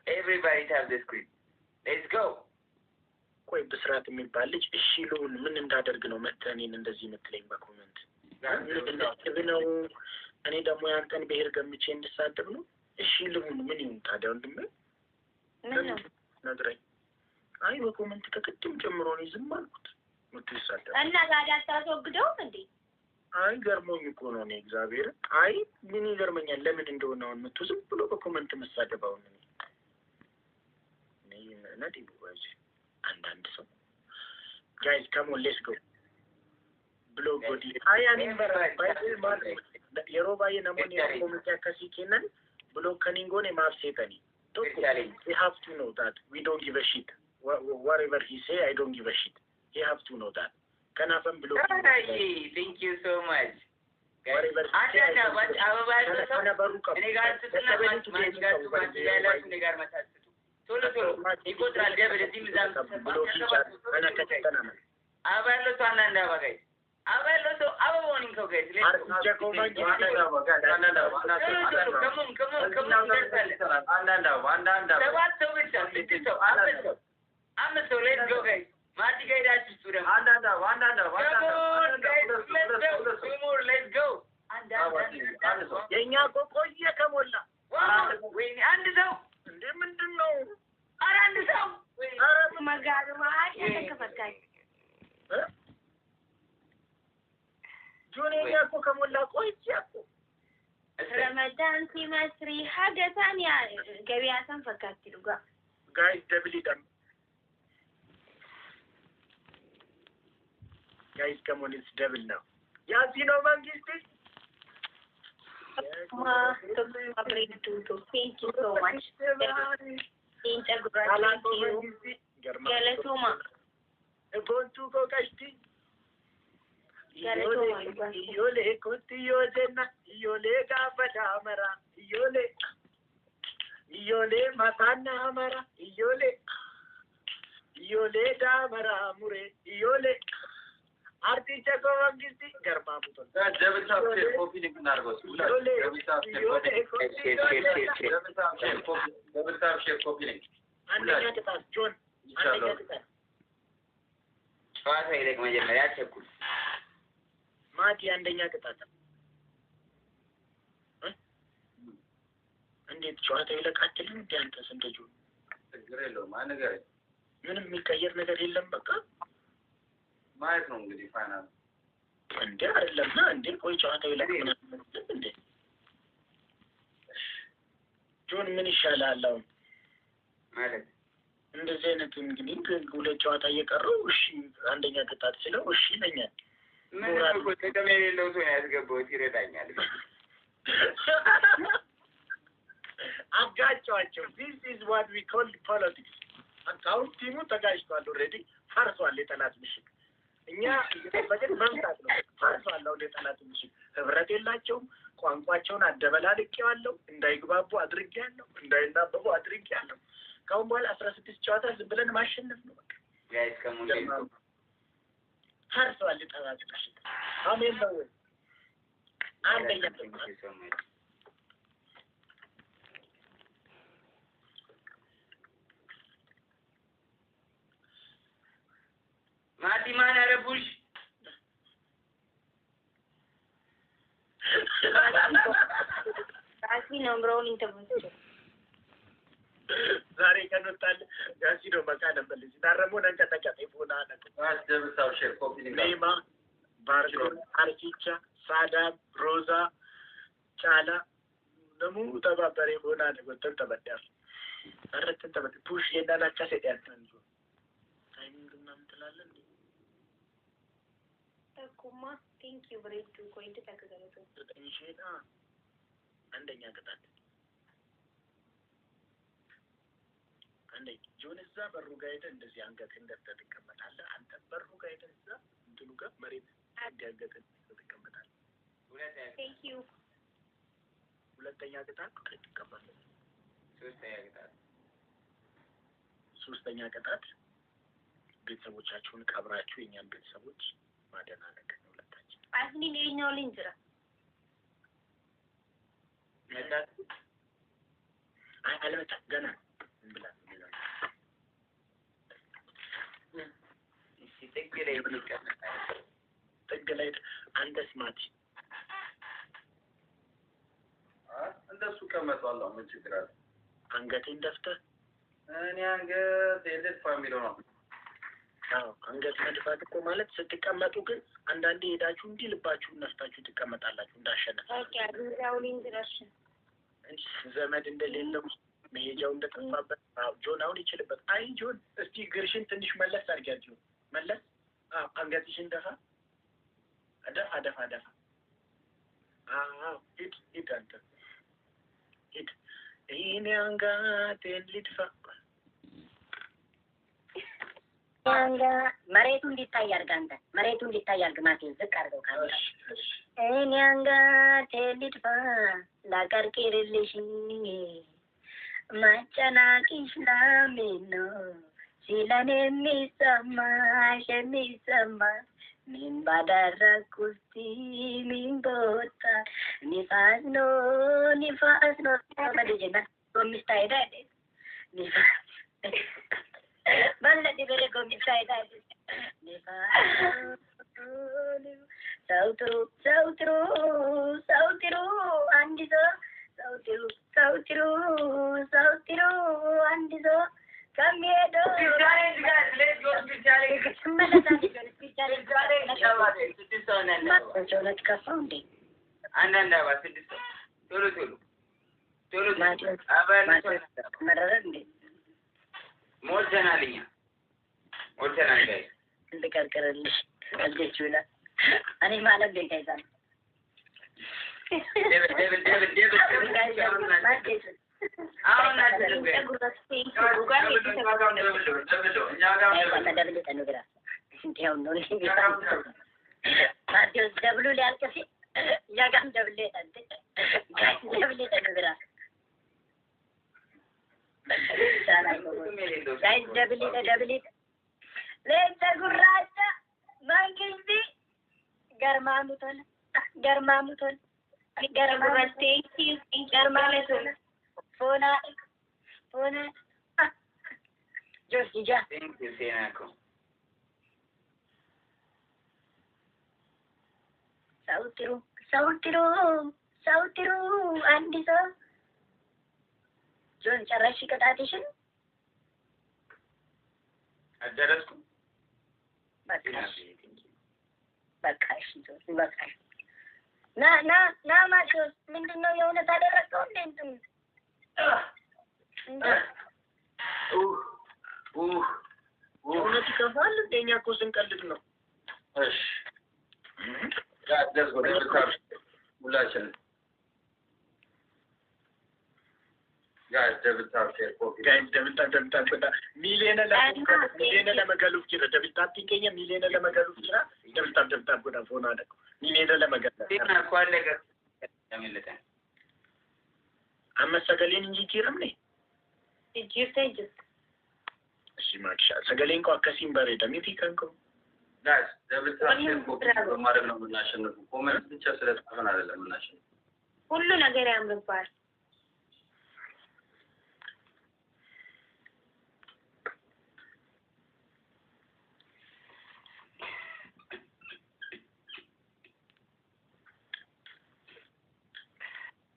Everybody have the screen. Let's go. ቆይ ብስራት የሚባል ልጅ እሺ ልሁን ምን እንዳደርግ ነው መተኔን እንደዚህ የምትለኝ በኮሜንት ነው እኔ ደግሞ ያንተን ብሄር ገምቼ እንድሳደብ ነው እሺ ልሁን ምን ይሁን ታዲያ ወንድሜ ነግረኝ አይ በኮሜንት ከቅድም ጀምሮ ነው ዝም አልኩት ምትሳደብ እና ታዲያ ታስወግደው እንዴ አይ ገርሞኝ እኮ ነው እኔ እግዚአብሔር አይ ምን ይገርመኛል ለምን እንደሆነ አሁን ምቱ ዝም ብሎ በኮሜንት መሳደባው ነው እኔ ነዲ ቦይስ አንዳንድ ሰው guys come on let's go blow body አይ አኔ ባይ የሮባዬ ነሞኒ ኮሜንት ያከሲከነን ብሎ ከኒንጎኔ ማፍሴተኒ we have to know that we don't give a shit whatever he say I don't give a shit he have to know that can happen below thank you so much whatever አዳዳ what አበባዶ እኔ ጋር መታስቱ ቶሎ ይቆጥራል ደብል እዚህ ምዛም አባሎ ታናንዳ ባጋይ አባሎ አበቦን እንከው ጋይስ let's go guys ማቲ ጋይዳችሁ ሱረም let's go የኛ ቆቆየ ከሞላ ወይ አንድ ሰው እንዴ ምንድነው ኧረ አንድ ሰው ኧረ መጋደማ አይተከፈካይ ጆኔ ያኮ ከሞላ ቆይያኮ ረመዳን ሲመስሪ ሀገታን ያ ገቢያሰን ፈካትሉ ጋይስ ደብል ደም guys come on it's double now yasino mangiste thank you so much galatoma ebontu ko kashti yole kotti yojena yole ka badamara yole matana amara yole damara mure yole आरती चको वंगिस्ती गरमा बुतो जबता से copy link नारगो जबता से copy link አንደኛ ቅጣት ጆን አንደኛ ቅጣት ጨዋታ ይለቅ መጀመሪያ ቸኩል ማቲ አንደኛ ቅጣት እንዴት ጨዋታ ይለቅ አትልም እንዴ አንተ ሰንደጁ ችግር የለውም ነገር ምንም የሚቀየር ነገር የለም በቃ ማለት ነው እንግዲህ ፋይናል እንዴ አይደለም እንዴ ቆይ ጨዋታው ይላል እንዴ ጆን ምን ይሻላል አሁን ማለት እንደዚህ አይነት እንግዲህ ሁለት ጨዋታ እየቀረው እሺ አንደኛ ቅጣት ሲለው እሺ ነኛል ምን ነው ጥቅም የሌለው ሰው ያስገባው ይረዳኛል አጋጫቸው this is what we call politics አካውንት ቲሙ ተጋጭቷል already ፈርሷል የጠላት ምሽግ እኛ በጀት መምታት ነው ፈርሷል የጠላት ምሽግ ህብረት የላቸውም ቋንቋቸውን አደበላልቄዋለሁ እንዳይግባቡ አድርጌያለሁ እንዳይናበቡ አድርጌያለሁ ካሁን በኋላ 16 ጨዋታ ዝም ብለን ማሸነፍ ነው በቃ ጋይስ ከሞን ፈርሷል የጠላት ምሽግ አሜን ነው አንደኛ ማቲ ማን አረቡሽ አሲ ነምሮን ኢንተርቪው ዛሬ ከነጣል ጋሲዶ በቃ ነበር ሲታረሙ ነንቀጠቀጠ ይፎና ዋስ ደብታው ሼር ኮፒ ሊንክ ኔማ ባርጎ አርቲቻ ሳዳ ሮዛ ቻላ ደሙ ተባበረ ሆና ነው ተተበዳል አረተ ተበደ ፑሽ የዳላቻ ሰዲያት ነው ታይሚንግ ምናምን ትላለህ ተኩማ ቴንክ ዩ ብሬድ ቱ ኮይንት ተከዘለቱ ተጠኝሽና አንደኛ ቅጣት አንዴ ጆን እዛ በሩ ጋር ሄደ እንደዚህ አንገት እንደተቀመጣለህ አንተ በሩ ጋር ሄደ እዛ እንትኑ ጋር መሬት እንዲያገት ተቀመጣለህ ቴንክ ዩ ሁለተኛ ቅጣት ተቀበለ ሶስተኛ ቅጣት ቤተሰቦቻችሁን ቀብራችሁ የኛን ቤተሰቦች ማደናነቅ ነው ለታችን አስኒ ለኛው ልንዝራ አለመታ ገና ብላ ጥግ ላይ አንተስ ማቲ እንደሱ ቀመጣለሁ። ምን ችግር አለ? አንገቴን ደፍተህ እኔ አንገት የልት ፋሚሊው ነው። አዎ አንገት መድፋት እኮ ማለት ስትቀመጡ ግን አንዳንዴ ሄዳችሁ እንዲህ ልባችሁን ነፍታችሁ ትቀመጣላችሁ እንዳሸነፍ። ኦኬ አዱራው ኢንትራክሽን እንጂ ዘመድ እንደሌለው መሄጃው እንደጠፋበት። አዎ ጆን አሁን ይችልበት። አይ ጆን እስቲ ግርሽን ትንሽ መለስ አድርጊያችሁ መለስ። አዎ አንገትሽን ደፋ ደፋ። አዎ ሂድ አንተ ሂድ። ይሄኔ አንገቴን ልድፋ አንጋ መሬቱ እንዲታይ አድርግ። አንተ መሬቱ እንዲታይ አድርግ። ማቴን ዝቅ አድርገው ካሜራ። እኔ አንገቴን ልድፋ ላቀርቅርልሽ ማጨናቂሽ ለምን ነው ሲለን የሚሰማሽ ምን ባደረግኩት ምን ቦታ ንፋስ ነው በልጅነት ጎሚስታ ሄዳ ንፋስ በለጥ በሬ ጎሚስታ ሄዳ ንፋስ ሰው ጥሩ አንድ ሰው ጥሩ አንድ ሰው ከሚሄደው ልቀርቅርልሽ ቀልጆች ይላል። እኔ ማለት ቤት አይዛል ደብሉ ሊያልቅ ሲል እኛ ጋርም ደብሌ ተንግራ ደብሊት ሌተ ጉራቻ መንግስቲ ገርማሙቶን ፎና ጆርጂጃ ሰው ጥሩ አንድ ሰው ጆን ጨረሽ ቅጣትሽን አደረስኩ። በቃሽ ና ማቴዎስ ምንድነው የእውነት አደረገው እንዴ? የእውነት ይከፋል። እንደኛ እኮ ስንቀልድ ነው። እሺ ጋር ሁላችንም ጋር ደብታ ሚሊየነ ለመገሉፍ ጅራ ደብታ ትገኘ ሚሊየነ ለመገሉፍ ጅራ ደብታ ጎዳ ፎና ደቁ ሚሊየነ ለመገሉፍ ጤና ኳለገ ለምልተ አመሰገሌን እንጂ ጅራም ነኝ ጅርቴጅ እሺ ማክሻ ሰገሌን እኮ አከሲም በሬ ደሚቲ ከንኮ ጋይስ ደብታ በማድረግ ነው የምናሸንፈው። ኮሜንት ብቻ ስለጻፈን አይደለም የምናሸንፈው። ሁሉ ነገር ያምርባል።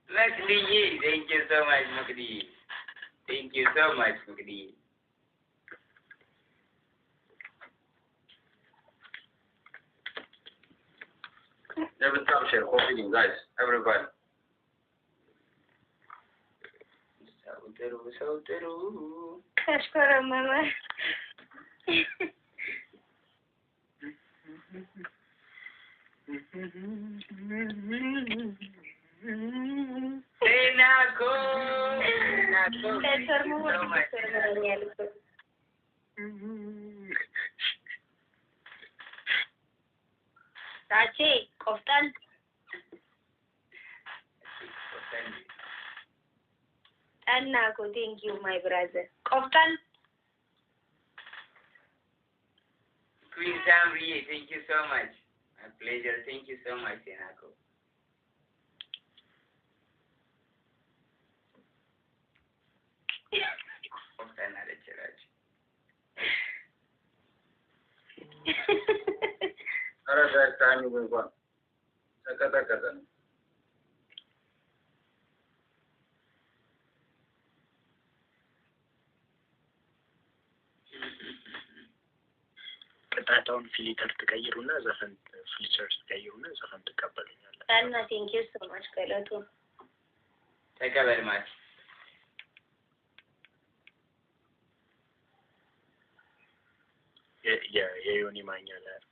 Makdi, thank you so much, Makdi. Thank you so much, Makdi. Never stop share, copying guys, everybody. So true. Kashkara mama. Enako. Tachi, koftan. Enako, thank you, my brother. Koftan. Queen Samri, thank you so much. My pleasure. Thank you so much, Enako. ታናለች ራች አረጋታኝ እንኳን ተከተከተ ቅጣታውን ፊልተር ትቀይሩና ዘፈን ፊልተር ትቀይሩና ዘፈን ትቀበሉኛላችሁ። እና ቴንክ ዩ ሶ ማች ገለቱ ተቀበል ማለት የዮኒ ማኛ ላይ አድርጉ።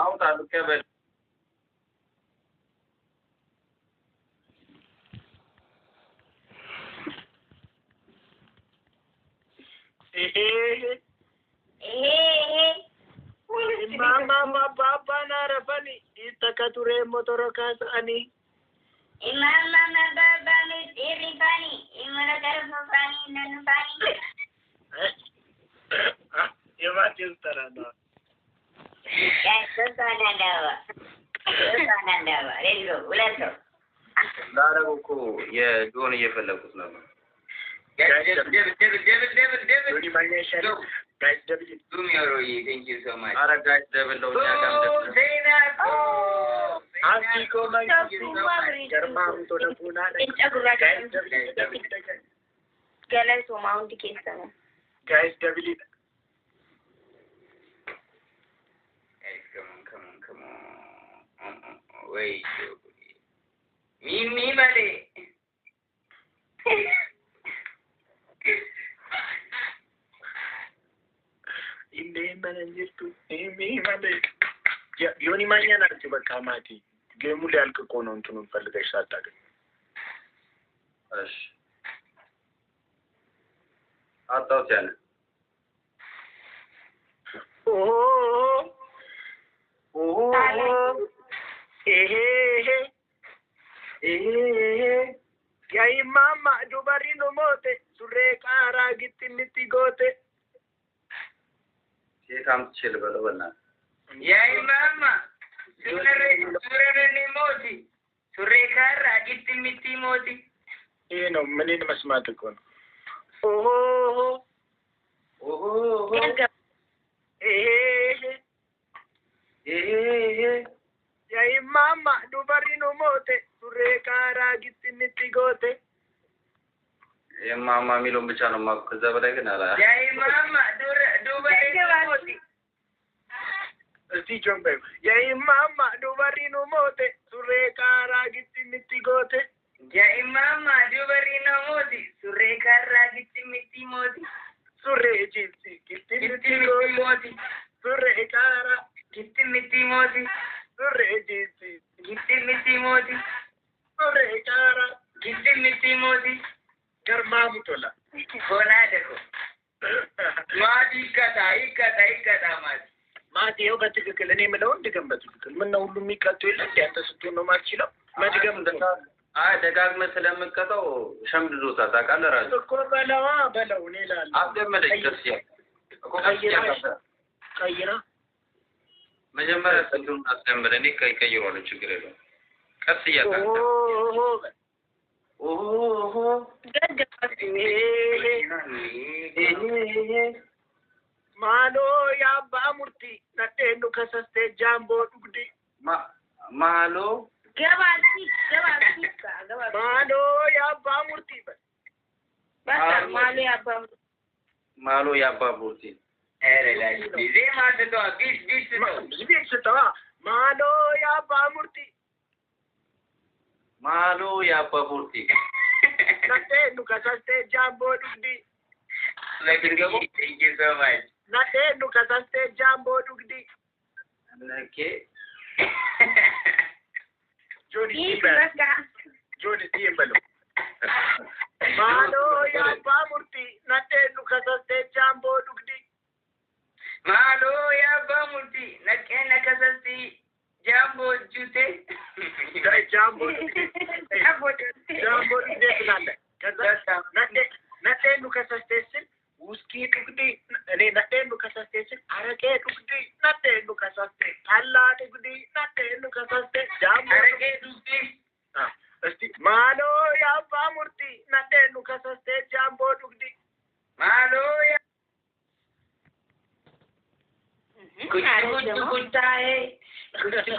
አውጣ ልቀበል Mama papa narafani itakature motorokas ani Mama baba ni irifani imana karfani nanfani Yamatis tarana Sanadawa let's go let's go ላረጉ የጆን እየፈለኩት ነበር ዮኒ ማኛ ይሻላል guys do me Roy thank you so much አረ ጋይስ ደብል ነው አንቲኮ ማኛ ገርማም ተደቡና ገለቱ ማውንት ኬሰነ guys ደብል come on wait me bale እንዴ ማንንጅቱ ማለ ዮኒ ማኛ ናችሁ። በቃ ማቲ ጌሙ ሊያልቅ እኮ ነው። እንትኑን ፈልገሽ ሳታገኝ እሺ አጣውት ያለ yayi mama dubarino mote surre kara gitti gote የታም ትችል በለውና ያይ ማማ ሱረኔ ሞቲ ሱሬ ካራ ጊtti ሞቲ ይሄ ነው ምንን መስማት እኮ ነው። ያይ ማማ ዱባሪኖ ሞቴ ሱሬ ካራ gitti gote የማማ ሚሉን ብቻ ነው ማቁ ከዛ በላይ ግን አላ ያይ ማማ ዱባሪኖ ሞቲ እስቲ ጆምቤ ያይ ማማ ዱባሪኖ ሞቴ ሱሬ ካራ gitti gote ያይ ማማ ዱባሪኖ ሞቲ ሱሬ ካራ gitti ሞቲ ሱሬ ጂንሲ gitti ሞቲ ሱሬ ካራ gitti ሞቲ ሱሬ ጂንሲ gitti ሞቲ ሱሬ ካራ gitti ሞቲ ገርማሙ ቶላ ሆና ደኮ ማዲ ይከታ ማዲ ይኸው በትክክል እኔ የምለውን ድገም በትክክል ምን ነው ሁሉ የሚቀጡ የለ እንደ አንተ ስትሆን ነው የማትችለው መድገም ደጋግመህ ስለምትቀጣው ሸምድዶታል ታውቃለህ ራሱ እኮ በለው እኔ እላለሁ አስደመደኝ ደስ እኮ ቀይራ መጀመሪያ ስንቱን አስደመደ እኔ ቀይሯል ችግር የለውም ቀስ እያታለ ማሎ ያባ ሙርቲ ነቴኑ ከሰስቴ ጃምቦ ዱግዲ ማሎ ገባሲ ማሎ ያባ ሙርቲ ማሎ ያባ ሙርቲ ኤሬላሽ ዲዜ ማተቶ ቢስ ቢስ ማሎ ያባ ሙርቲ ማሎ ያባ ሙርቲ ነቴኑ ከሰስቴ ጃምቦ ዱግዲ thank you so much ነቴኑ ከሰስቴ ጃምቦ ዱግዲ ነኬ ጆኒ ሲምበሎ ማሎ ያባ ሙርቲ ነቴኑ ከሰስቴ ጃምቦ ዱግዲ ማሎ ያባ ሙርቲ ነቄነ ከሰስቲ ጃምቦ ጁቴ ጃምቦ ዱግዲ ስላለ ከዛ ነቴኑ ከሰስቴ ስል ውስኪ ዱግዲ እኔ ነቴን ከሳስቴ አረቄ ዱግዲ ነቴን ከሳስቴ ታላ ዱግዲ ነቴን ከሳስቴ ጃሙ አረቄ ዱግዲ እስቲ ማሎ ያባ ሙርቲ ነቴን ከሳስቴ ጃምቦ ዱግዲ ማሎ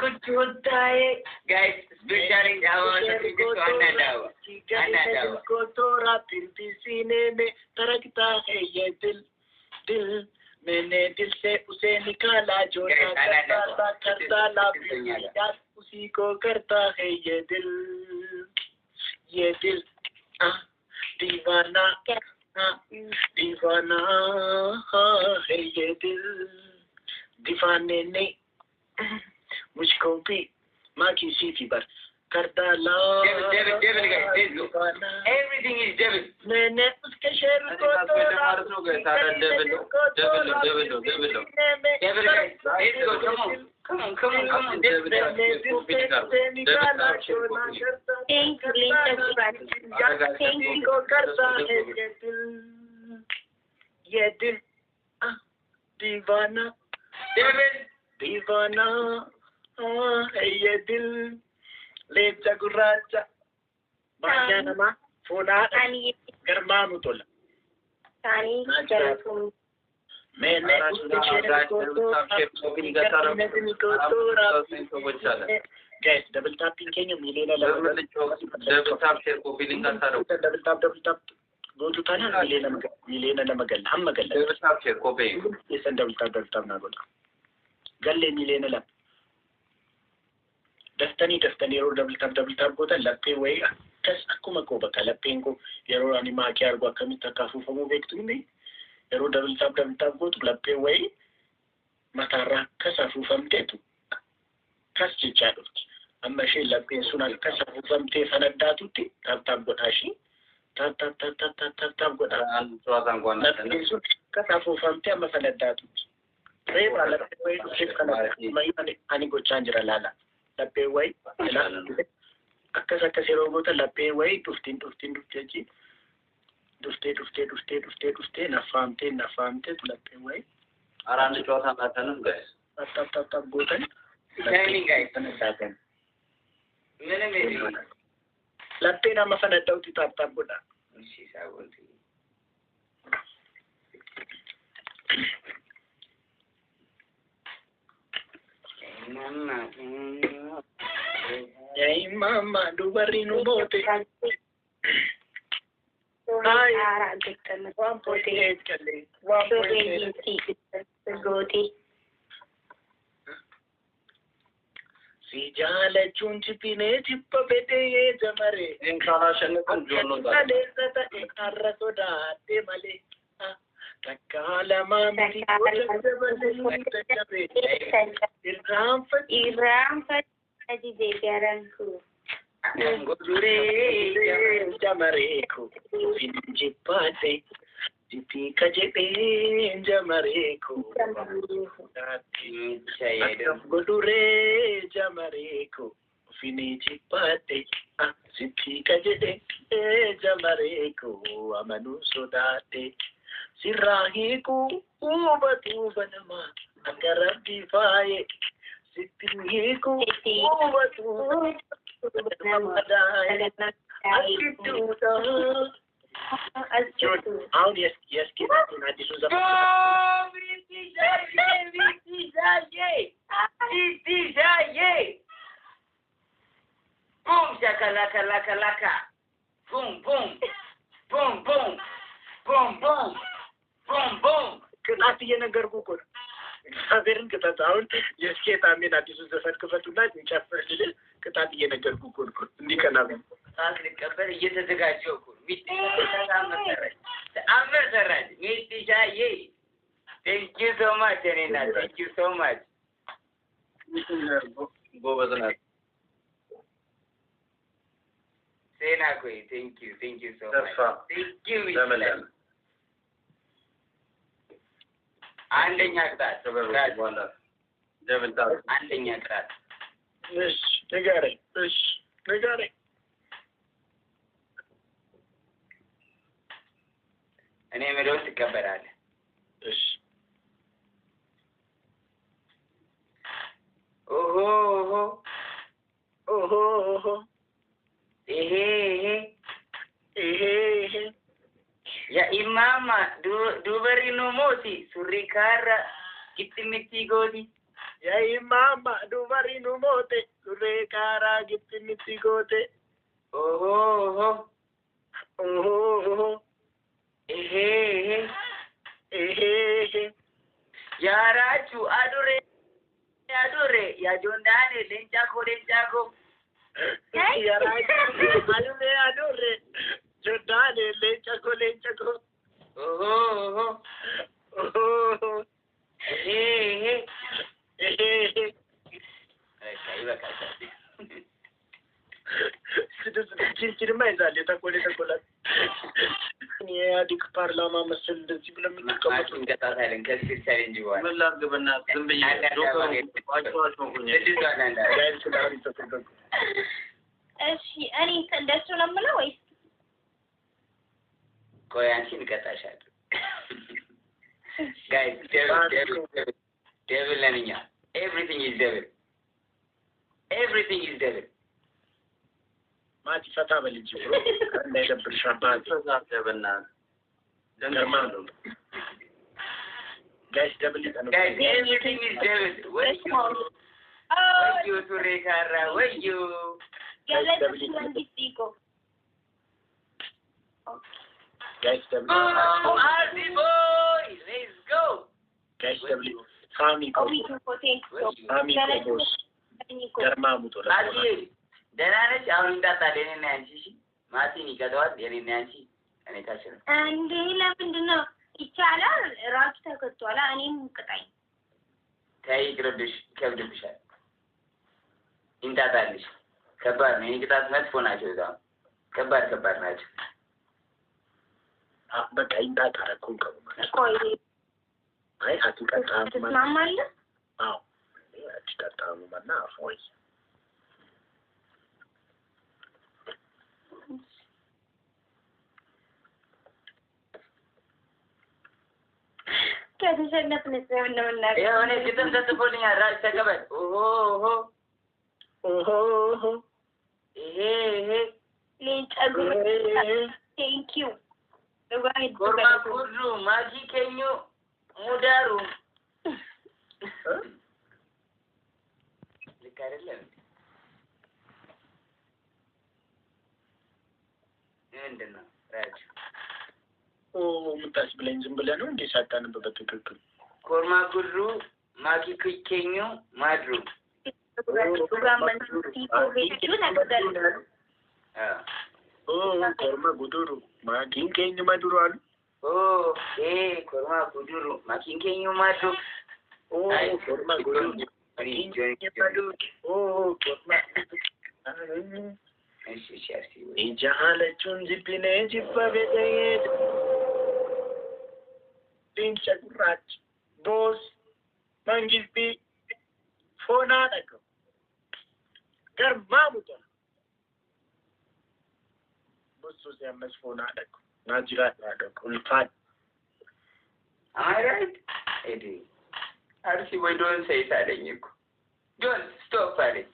कुछ होता है guys especially को तोरा फिर भी सीने में धड़कता है ये दिल मैंने दिल से उसे निकाला जो करता ला उसी को करता है ये दिल दीवाना है ये दिल दीवाने ने मुझको भी माँ की सीटी पर करता ला everything is devil मैंने उसके शेर को तोड़ा come on को करता है ये दिल दीवाना है ये दिल ले जगुराचा बाया नमा फोना गर्मा मुतोला मैंने उसके शेर को तोड़ा गैस डबल टैपिंग के लिए मिलेगा डबल टैप शेयर को फीलिंग करता रहो डबल टैप गोटू था ना मिलेना ना मगल हम मगल डबल टैप शेयर को पे ये सन डबल टैप ना गोटा गल्ले मिलेना ला दस्तनी रो डबल टैप गोता लपे वही कस अकुमा को बका लपें को येरो अनि मा के आरगो कमी तकाफु फमो बेक्तु नहीं येरो डबल टैप गोतु लपे वही मतारा कसाफु फमते तु कस चिचाडो amma shi lappe suna kasafu famte fanaddaatutti tab godhashi tab godha an suwatan gonna kasafu famte amma fanaddaatutti reba lappe way shif kana mai ani gochaan jira lala lappe way akkas yeroo goota lappe way duftiin duftee nafaamte lappe way aran suwatan atanum guys tab gootan shining guys lappe nama fanaddaatutti tab godha mama dubarri nu bote si jala chunchi pine chippa bete ye jamare inshallah shanakun jono da alesata arra soda te male takala mami Iram Fati de Garanku. Gudure jamareko finjipate Tipi kajepe jamareko Gudure jamareko finjipate Tipi kajepe jamareko amanu sodate Sirahiku ubatu banama akarabdi faye Sithiku ubatu yes, kita na disusa. Boom shakalaka laka laka. Boom boom. Boom boom. Boom boom. Boom boom. Kenapa dia negara kukur? Haberin kita tahu yes kita amin na disusa sa kebetulan mencapai dia kenapa dia negara kukur? Ini kenapa? ልቀበል እየተዘጋጀሁ እኮ ተአምር ሰራች ሚስቲሻዬ ቴንክ ዩ ሶ ማች እኔ ናት ቴንክ ዩ ሶ ማች ጎበዝ ናት ሴና ቆይ ቴንክ ዩ ሶ ማች ቴንክ ዩ አንደኛ ቅጣት አንደኛ ቅጣት እሺ ንገረኝ እኔ የምለውን ትቀበላለህ እሺ ኦሆ ኦሆ ኦሆ ይሄ ያ ኢማማ ዱበሪኑ ሞቲ ሱሪ ካራ ጊትሚቲ ጎዲ ያ ኢማማ ዱበሪኑ ሞቴ ሱሪ ካራ ጊትሚቲ ጎቴ ኦሆ ኦሆ ይሄ ያራቹ አዱሬ ያ ጆንዳኔ ሌንጫኮ ያራቹ አዱሬ ጆንዳኔ ሌንጫኮ ኦሆ ይሄ ይበቃል። ችንችንማ ይዛል የተቆላት የኢህአዴግ ፓርላማ መሰል እንደዚህ ብለን የምንቀመጡ እንቀጣታለን። ከዚህ ቻሌንጅ በኋላ ምን ላድርግ በእናትህ ዝም ብዬ እሺ እኔ እንደሱ ነው የምለው ወይስ ቆይ አንቺ እንቀጣሻለን? ጋይስ devil ነን እኛ። everything is devil ማቲ ፈታ በልጅ ብሎ እንዳይደብርሽ አባቴ በእናትህ ጋይስ ደብል ይጠነው guys everything is devil ወዩ ሱሬ ካራ ወዩ ያለች ወንዲቲኮ ጋይስ ደብል አዚ ቦይ let's go ጋይስ ደብል ፋሚ ኮስ ገርማሙቶ አዚ ደህና ነሽ? አሁን እንዳታደኔ እና አንቺ እሺ ማቲን ይቀጣዋል። የኔና አንቺ እኔ ታች ነው እንዴ? ለምንድን ነው ይቻላል? ራሱ ተከቷላ። እኔም ቅጣኝ። ተይ ይቅርብሽ፣ ይከብድብሻል። እንታታልሽ ከባድ ነው። የቅጣት መጥፎ ናቸው። በጣም ከባድ ናቸው። በቃ ይንታታረኩን ከማለት ቆይ አይ አትቀጣም ማለት ትስማማለህ? አዎ አትቀጣም ማለት አፎይ ከተሸነፍን ስለምን ነው እናገር? የሆነ ግጥም ተጽፎልኛል። ራስ ተቀበል። ኦሆ ይሄ ሌንጨጉር ቴንክ ዩ ኮርማ ኩሩ ማጂ ከኙ ሙዳሩ ልክ አይደለም። ምንድን ነው ራጅ ምታስ ብለኝ ዝም ብለህ ነው እንዴ ሳታነብ በትክክል? ኮርማ ኩሩ ማጂ ከኙ ማድሩ ኮርማ ጉዱሩ ማኪን ኬኙ ማድሩ አሉ። ኮርማ ጉዱሩ ማኪን ኬኙ ማድሩ ኮርማ ጉዱሩ ማኪን ኬኙ ማድሩ ኮርማ Ijaalechun jibbine jibba beekee diincha gurraacha boos mangilbii foonaa dhaqu garmaa muta bosus ammas foonaa dhaqu naa jiraadhaa dhaqu ulfaadha. Am I right? Eddie, Archie, why don't say that? Don't stop, Eddie.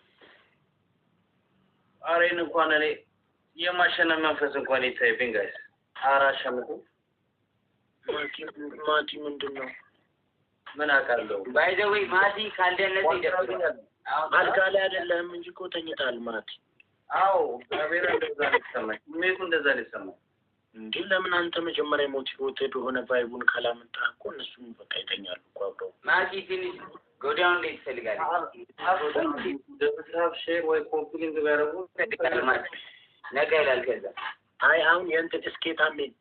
አሬን እንኳን እኔ የማሸነፍ መንፈስ እንኳን ይታይብኝ ጋይስ። አራሸምኩ ማቲ ምንድን ነው? ምን አውቃለሁ። ባይ ዘ ዌይ ማቲ ካልደነሰ ይደብራል። አልጋ ላይ አይደለም እንጂ እኮ ተኝታል ማቲ። አዎ አቤራ እንደዛ ነው የሚሰማኝ። ሜቱ እንደዛ ነው የሚሰማኝ። እንዴ ለምን አንተ መጀመሪያ ሞቲቬትድ ሆነ ቫይቡን ካላመጣ እኮ እነሱም በቃ ይተኛሉ እኮ አብረው። ማቲ ትንሽ ጎዳውን ላይ ይፈልጋል። ደብዳቤ ሼር ወይ ኮምፕሊንግ ቢያደርጉ ነገ ይላል። ከዛ አይ አሁን የእንትን እስኬታሜን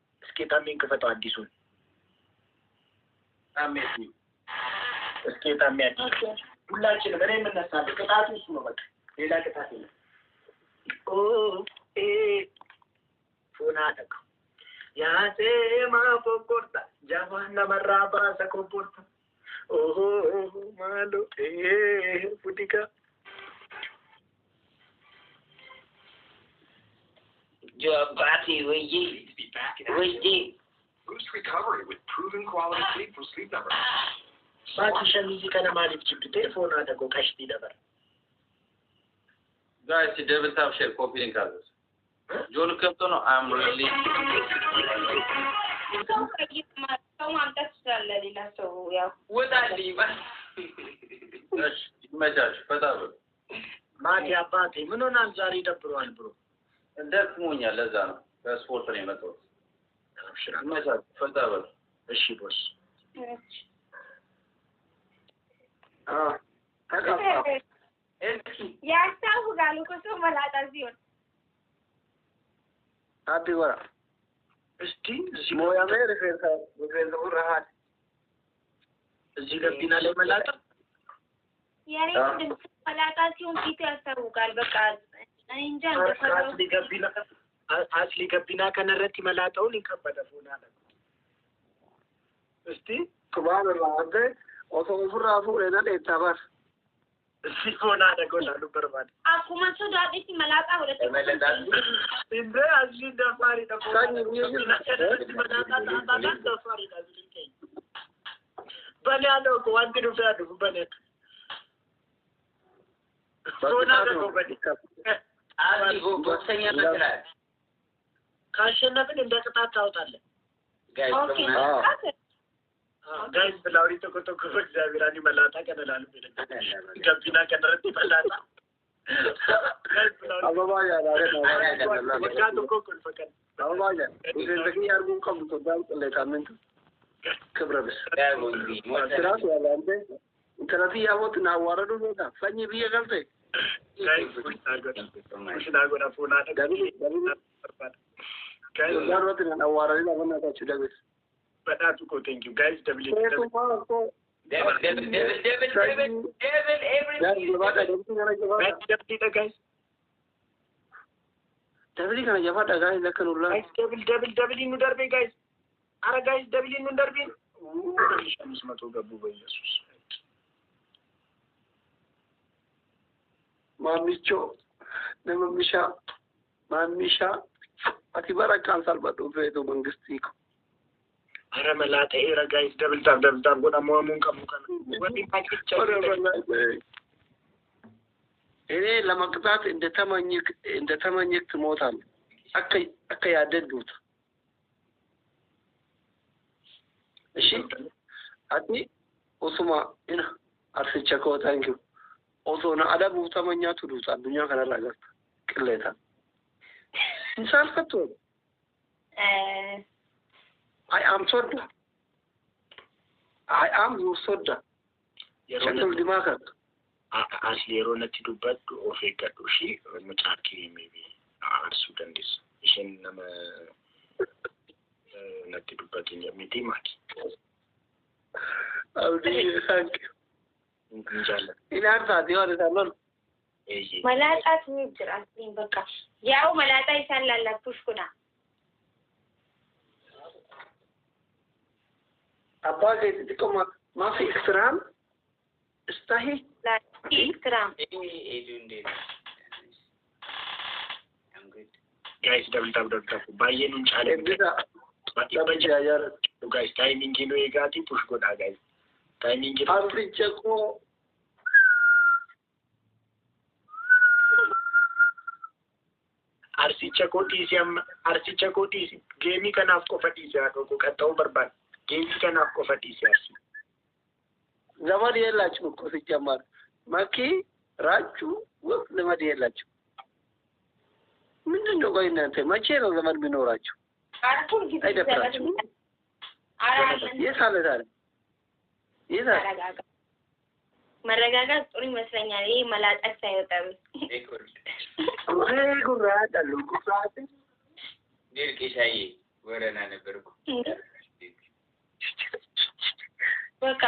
ክፈተው አዲሱን እስኬታሜ አዲሱ ሁላችንም እኔ የምነሳለሁ። ቅጣቱ እሱ ነው በቃ ሌላ ቅጣት የለም። ፎና ደግ ያሴ ማፎቆርታ ጃማና መራባ ሰኮፖርታ ማሎ ቡዲካ ጆ አባቴ ወይዬ Boost recovery with proven quality sleep from Sleep Number. Baati shamizi kana maalif jibdite foon haadha koo qashtii dabar. Guys, you devil have share copy link others. Joel Captain, I'm really. What I leave? Yes, my judge, but I will. Maati abbaati munoonaan zaarii dabruwaan bro. And that's Munya Lazano. That's what I'm at all. My judge, but I will. She was. ያስታውቃሉ እኮ ሰው መላጣ ሲሆን አቢ ወራ እስቲ ሞያ ሜር ፈርታ ወገን ወራሃት እዚህ ገቢና ላይ መላጣ ያኔ ድምፅ መላጣ ሲሆን ፊቱ ያስታውቃል። በቃ እንጃ አስሊ ገቢና ከነረቲ መላጣውን ይከበደ ፎና አለ እስቲ ኩባን ወራሃት ኦቶ ፍራፉ ለና ለታባር እስቲ ፎና ደጎላሉ በርባድ አኩማ ሶዳዲቲ መላጣ ወደ እንደ አዚ ደፋሪ ሳኝ በኔ ያለው ዋንት ነው ፈያዱ በኔ ፎና ደጎበዲ አዚ ቦክሰኛ መስራት ካሸነፍን እንደ ቅጣት ታውጣለህ ጋይስ ኦኬ ጋይስ ብላውሪ ተቆጥቆ እግዚአብሔር አኒ መላጣ ከነላሉ ገቢና ከነረቲ መላጣ ጋይስ ብላውሪ አበባ ያላለ ነው ወካቱ ኮኩል ፈቀን አበባ ያ እንደዚህ ያርጉ ቀምቶ ዳል ለካመንት ክብረብስ ስራስ ያላንተ እንተራቲ ያቦት ና ዋረዱ ነው ፈኝ ቢየ ገልተ ጋይስ ሽናጎና ፎና ደጋቢ ጋይስ ዛሮት ና ዋረዱ ለበናታችሁ ደብስ በጣም እኮ ቴንክ ዩ ጋይስ ደብል devil ጋይስ ደብል ከነ ያፋዳ ጋይ ለከኑላ ደብል ኢኑ ደርቤ ጋይስ አረ ጋይስ ደብል ኢኑ ደርቤ 500 ገቡ በኢየሱስ ማሚሻ አቲባራካን ሳልባዶ ፈይቶ መንግስት ይኮ አረ መላጣ ኤራ ጋይስ ደብል ታብ ጎዳ ሞሙን ቀሙቀን ወዲ ፓኬጅ እኔ ለመቅጣት እንደተመኘክ ትሞታለህ አከ ያደዱት እሺ አዲ ኦሱማ እና አርፍቸኮ ታንኪ ኦሶና አዳቡ ተመኛቱ ዱታ ዱኛ ከነራጋት ቅሌታ እንሳል ፈቶ I am Soda. I am your Soda. Settle the market. Asli Ronati do bad of a Gatushi, Mutaki, maybe. Sudan this. Shin number Nati do bad in your meeting. Oh, dear, thank you. In answer, the other alone. Malata Smith, Asli Baka. Yao Malata is a la Pushkuna. Apa itu kau masih ekstram? Istahil. Lagi ekstram. I'm good. Guys, double. Bayi nun challenge. Double jajar. Guys, timing kilo egati push ko da guys. Timing kilo. Arti ceko. Arsi ceko tisi. Game kan afko fatisi ako ko katau berban. Game kan afko fatisi arsi. ዘመድ የላችሁ እኮ ሲጀመር ማኪ ራቹ ወፍ ዘመድ የላችሁ። ምንድነው ቆይ እናንተ መቼ ነው ዘመድ ቢኖራችሁ? አይደብራችሁ? የሳለ ታዲያ የሳለ መረጋጋት ጥሩ ይመስለኛል። ይሄ መላጣት ሳይወጣው ጉራ አዳሉ ጉራቲ ዲርቂሻዬ ወረና ነበርኩ በቃ